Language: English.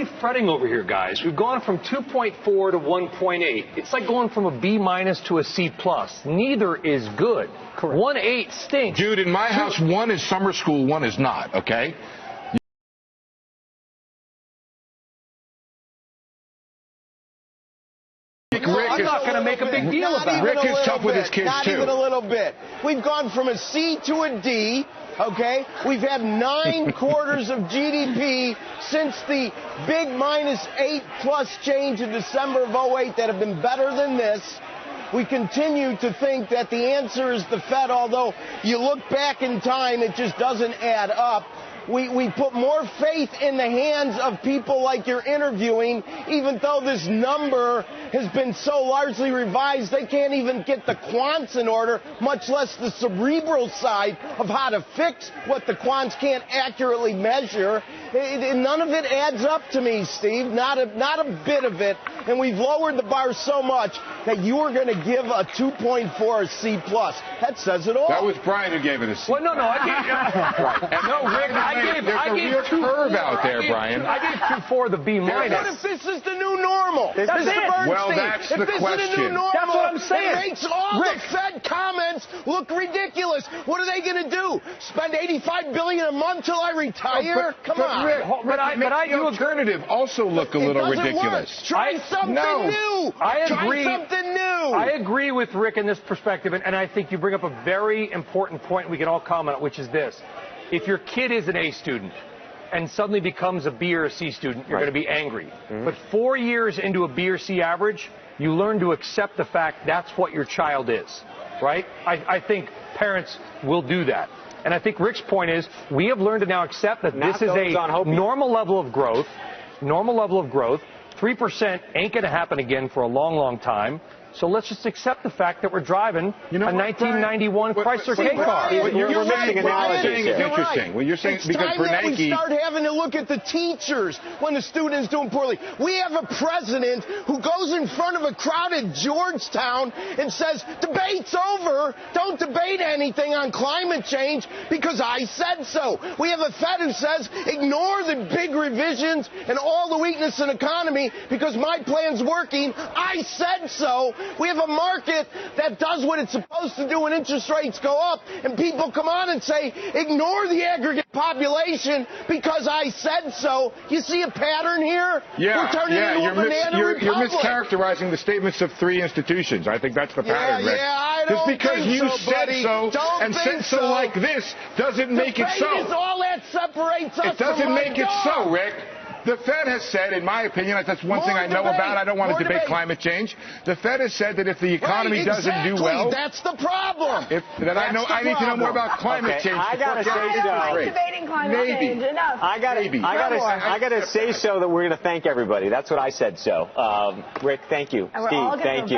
we fretting over here, guys? We've gone from 2.4 to 1.8. It's like going from a B- to a C+. Neither is good. Correct. 1.8 stinks. Dude, in my house, 1 is summer school, 1 is not, okay? I'm not going to make a big deal about it. Rick is tough with his kids, not too. Not even a little bit. We've gone from a C to a D, okay? We've had 9 quarters of GDP since the big -8+ change in December of 08 that have been better than this. We continue to think that the answer is the Fed, although you look back in time, it just doesn't add up. We put more faith in the hands of people like you're interviewing, even though this number has been so largely revised, they can't even get the quants in order, much less the cerebral side of how to fix what the quants can't accurately measure. None of it adds up to me, Steve, not a bit of it. And we've lowered the bar so much that you are going to give a 2.4 a C+. That says it all. That was Brian who gave it a C. Well, no, I gave no, Rick, I gave a curve out there, Brian. I gave 2.4 the B-. What if this is the new normal? That's it. Well, that's the question. If this is the new normal, that's what I'm saying. It makes all the Fed comments look ridiculous. What are they going to do? Spend $85 billion a month till I retire? Come on. But I do alternative also look a little ridiculous. Work. Try something new. I agree. Try something new. I agree with Rick in this perspective, and I think you bring up a very important point we can all comment on, which is this. If your kid is an A student and suddenly becomes a B or a C student, you're going to be angry. But 4 years into a B or C average, you learn to accept the fact that's what your child is, right? I think parents will do that. And I think Rick's point is we have learned to now accept that this is a normal level of growth. 3% ain't going to happen again for a long, long time. So let's just accept the fact that we're driving a 1991 Chrysler K car. What you're saying is interesting. What you're saying, it's because time that we Bernanke start having to look at the teachers when the student's doing poorly. We have a president who goes in front of a crowd at Georgetown and says, debate's over. Don't debate anything on climate change because I said so. We have a Fed who says, ignore the big revisions and all the weakness in the economy because my plan's working. I said so. We have a market that does what it's supposed to do when interest rates go up, and people come on and say, ignore the aggregate population because I said so. You see a pattern here? Yeah, we're turning into a banana you're republic. mischaracterizing the statements of 3 institutions. I think that's the pattern, Rick. I don't Just because think you so, said buddy. so and said so like this doesn't make it so. Debate is all that separates us. It doesn't make it so, Rick. The Fed has said, in my opinion, that's one thing I know about. I don't want to debate climate change. The Fed has said that if the economy doesn't do well, that's the problem. I need to know more about climate change. I gotta say so. I'm debating climate change. Enough. I gotta say so that we're gonna thank everybody. That's what I said. So, Rick, thank you. Steve, thank you.